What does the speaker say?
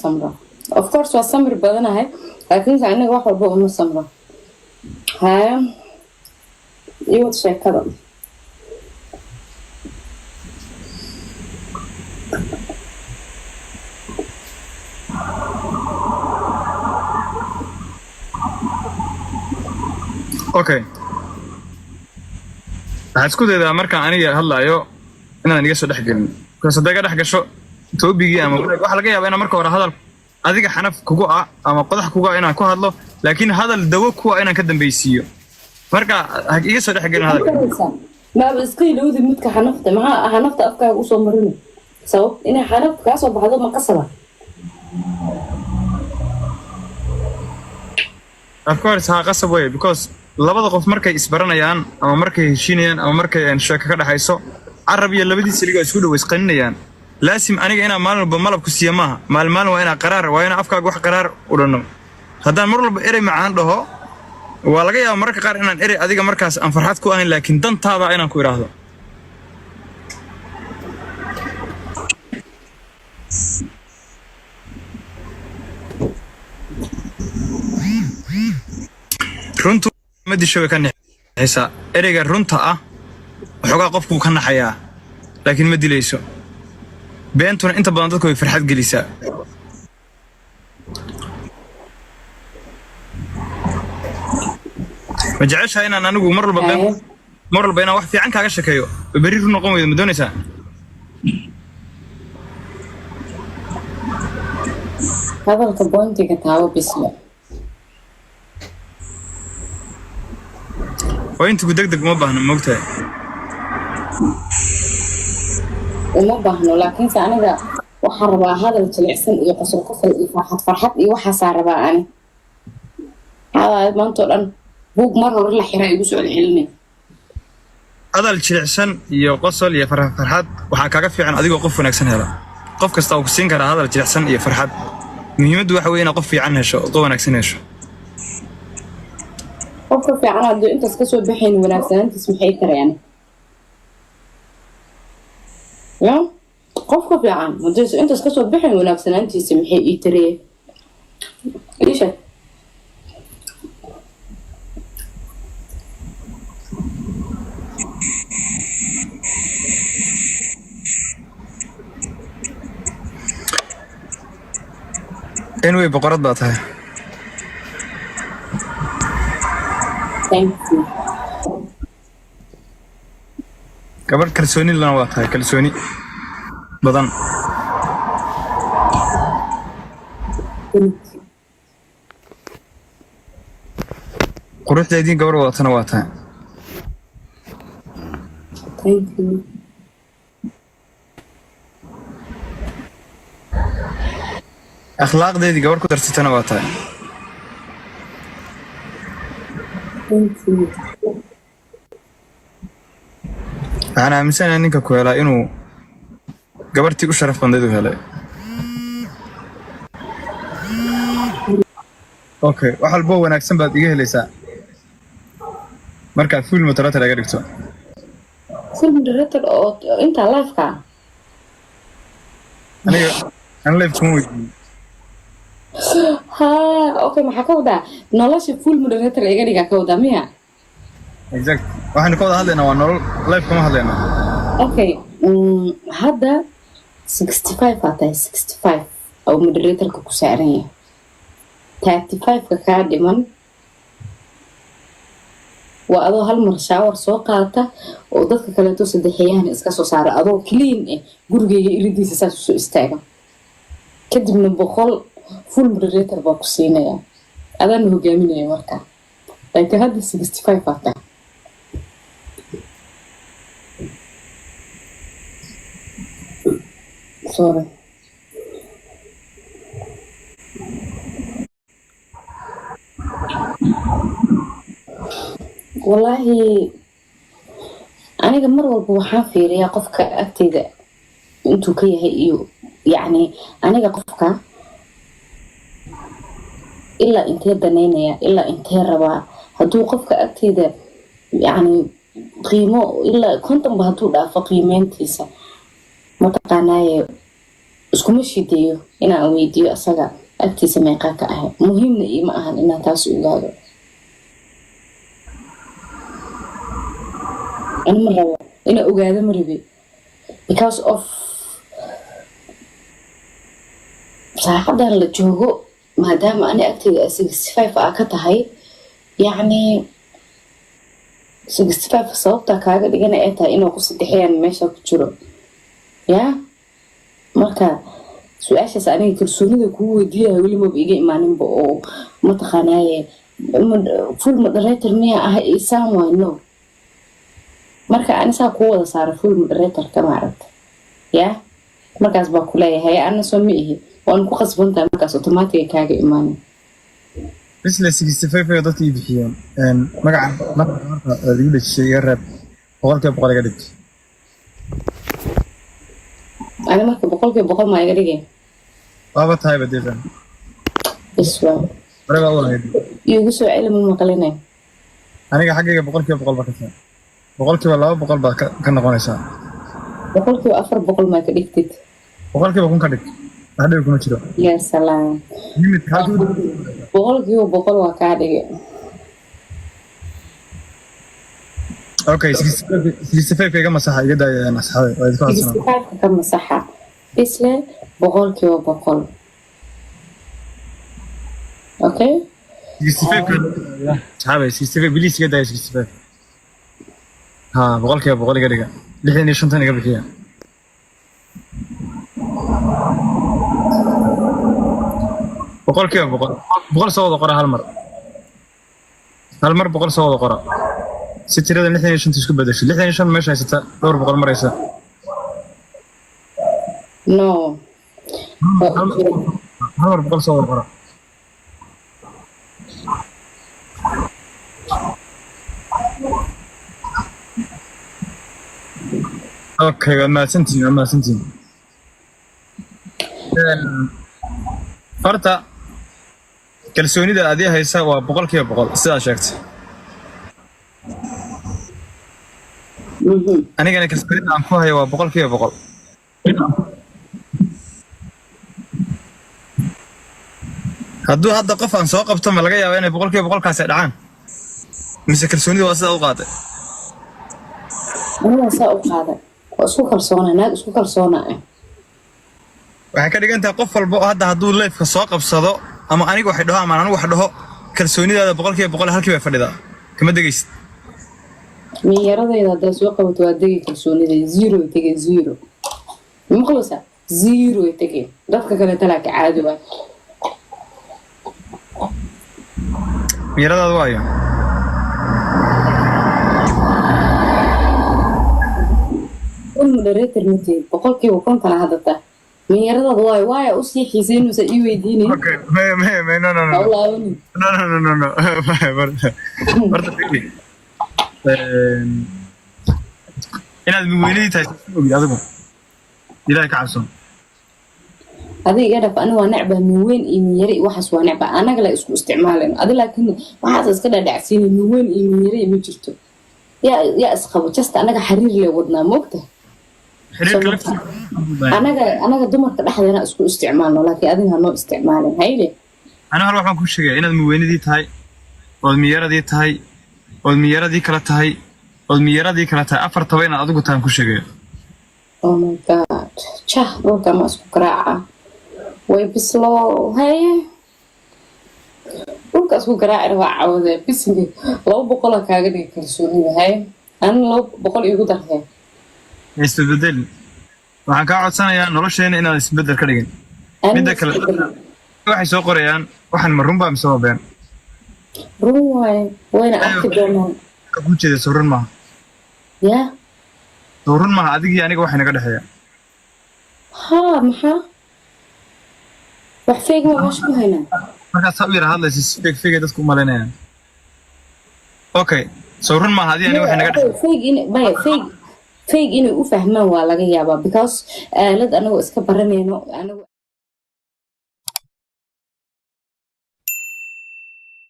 samro. Of course waa samir badanahay laakiin aniga wax walba uma samro. Haa iyo sheekada Okay. Asku deeda marka aniga hadlaayo inaan iga soo dhaxgelin. Ka sadaga dhaxgasho toobigi ama wax laga yaabo in marka hore hadal adiga xanaf kugu ah ama qodax kugu ah inaan ku hadlo laakiin hadal dawo ku ah inaan ka dambaysiyo. Marka iga soo dhaxgelin hadal. Ma iska ilowdi midka xanafta afkaaga u soo marin. Sabab in xanaf ka soo baxdo ma qasaba. Of course ha qasab way because labada qof markay isbaranayaan ama markay heshiinayaan ama markay sheeko ka dhaxayso arab iyo labadiisa liga isku dhaw isqaninayaan laasim aniga inaan maalin walba malab ku siiyo maaha maalin waa inaan qaraar waa inaan afkaaga wax qaraar u dhano haddaan mar walba erey macaan dhaho waa laga yaabaa marka qaar inaan erey adiga markaas aan farxad ku ahayn laakiin dantaada inaan ku iraahdo runtu ma disho ka naxaysa ereyga runta ah xogaa qofku ka naxayaa laakiin ma dilayso beentuna inta badan dadku way farxad gelisaa ma jeceshahay inaan anigu mar walba inaan wax fiican kaaga sheekeeyo bari run noqon weydo ma doonaysaa hadalka boontiga taawo bisla وأنت قدك دق ما بهنا مقتى وما بهنا لكن أنا وحرب هذا التلعسن يقصر قصر فرحت وحا صار بقى أنا هذا ما أنتوا الآن بوق مرة ولا حراء يقصوا العلمي هذا التلعسن يقصر فرحت وحكاك في عن أديك وقف ونكسن هذا قف كستاو كسين كره هذا التلعسن فرحت مهمة وحوينا قف في عنها شو قوة نكسنها شو qofka fiican hadii inta iska soo bixin wanaagsanantiis maxay tarayaan ya qofka fiican hadii inta iska soo bixin wanaagsanantiis maxay ii tarayaan isha anyway boqorad baa tahay Thank you. gabar kalsooni lana waa tahay kalsooni badan quruxdeedii gabar wadatana waa tahay Thank you. akhlaaqdeedii gabar ku darsatana waa tahay أنا مثلاً إنك كويلا إنه قبرتي وشرف بندو هلا. أوكي وحال بو أنا أقسم بعد إيه ليس. مركز فيلم متراتر أقدر كتو. فيلم متراتر أو أنت لايف كا. أنا لايف موي. ها أوكي ما حكوا نلاش فيلم متراتر أقدر كودا ميا. Exact. waxaan ku wada hadlaynaa waa nolol live kama hadlaynaa okay hadda 65 atay 65 oo moderatorka ku saaran yahay 35 ka dhiman waa adoo hal mar shower soo qaata oo dadka kale to sadeexayaan iska soo saara adoo clean gurigeyga iridiisa saas soo istaaga kadibna boqol full moderator baa ku siinaya adaan hogaaminaya marka laakiin hadda 65 atay sorry wallahi aniga mar walba waxaan fiiriyaa qofka agteeda intuu ka yahay iyo yani aniga qofka ilaa intee danaynaya ilaa intee rabaa hadduu qofka agteeda yani qiimo ilaa konton ba hadduu dhaafo qiimeyntiisa mataqaanaaye iskuma shideeyo inaan weydiiyo asaga agtiisa meeqaa ka ahay muhiimna iima ahan inaan taas ogaado أنا مرة أنا أقعد مربي because of صراحة اللي جوجو ما دام أنا أكتب 65 أكتهاي يعني 65 صوتها كاغا ديجانا إيتا إنه قصة دحيان ماشي كتشرو يا مركا سؤاشا سأني كرسوني كو ديها ولي ما بيجي إيمانين بقو متخاناي فول مدريتر مية أهي إيسان وإنو marka aan saa ku wada saaro full moderator kama aragta ya markaas baa ku leeyahay ana soo miihi waan ku qasbantaa markaas automatic kaaga iimaan isla 65 ay dadka bixiyeen magaca marka lagu dhashay rab boqolkiiba boqol laga dhigay ana marka boqolkiiba boqol ma iga dhigay waaba tahay badeedan iswa raba walayd igu soo cilmi maqalinay aniga xaqiiqa boqolkiiba boqol ba ka tahay boqolkiiba 200 baa ka noqonaysa boqolkiiba 400 ma ka dhigtid boqolkiiba kun ka dhig hadhow kuma jiro ya salaam limit hadhow boqolkiiba boqol waa ka dhigay okay 65 ka masaxa iga daayay asxaabe waa idin ku hadsan 65 ka masaxa isla boqolkiiba boqol okay 65 asxaabe 65 bilis iga daayay 65 ها بقولك بقولك دقيقة لحين يشنطني قبل فيها بقولك بقول صوت قرأ هالمر بقول صوت قرأ ستة ريال لحين يشنط يسكب بدش لحين يشنط ماشي ستة دور بقول مرة يسا no هالمر بقول صوت قرأ اوكي ما سنتين فرتا kalsoonida aad haysa waa boqolkiiba boqol sida sheegtay anigana kalsoonida aan ku hayo waa boqolkiiba boqol hadduu hadda qof aan soo qabto ma laga yaabaa inay boqolkiiba boqolkaas ay dhacaan mise kalsoonida waa sida u qaaday أنا سأقعد وأسوق كرسونة ناد أسوق كرسونة waxay ka dhigan tahay qof walba oo hadda hadduu leefka soo qabsado ama aniga wax dhaho ama anigu wax dhaho kalsoonidaada boqolkiiba boqol halkii bay fadhidaa kama degaysid من يرضى إذا ده سوق وتودي كرسونة زيرو يتجي زيرو مخلصة زيرو يتجي ضدك كده تلاك عادي بقى yaradaadu waayo المدرسة المتين بقول كي وكنت أنا هذا من يرضى ضواي واي أصلي حسين وسأيو يديني okay ما no والله أوني no برضه فيني inaad miweynadii tahay ogid adigu ilaahay ka cabso هذه يعرف أنا ونعبة من وين يميري وحس ونعبة أنا قلا اسمه استعمالين هذا لكن وحاسس كده دعسيني من وين يميري مجرته يا أسخبه جست أنا حرير لي ودنا موقته أنا دمر كده حد أنا اسمه استعماله لكن أذنها نوع استعمالين هايلي أنا هروح معكم شيء inaad miweynadii tahay oo miyaradii tahay oo miyaradii kala tahay oo miyaradii kala tahay afar toban adigu taan ku sheegay oh my god chah dhulka ma isku garaaca way bislo hay dhulka isku garaaca waa cawde bisinki 200 kaaga dhigi kalsoonida hay aan 200 igu darhay isbedel waxaan ka codsanayaa nolosheena inaad isbedel ka dhigin midda kale waxay soo qorayaan waxaan ma runba mise waa been run waay wayna arki doonaan ka ku jeeda suurun ma ya suurun ma adigii aniga waxa naga dhaxeeya ha maxaa wax feeg ma wash ku hayna marka sabir hadlaysi feeg dadku malinayaan okay suurun ma adii aniga waxa naga dhaxeeya feeg in bay feeg inay u fahmaan waa laga yaabaa because aalad anagu iska baranayno anagu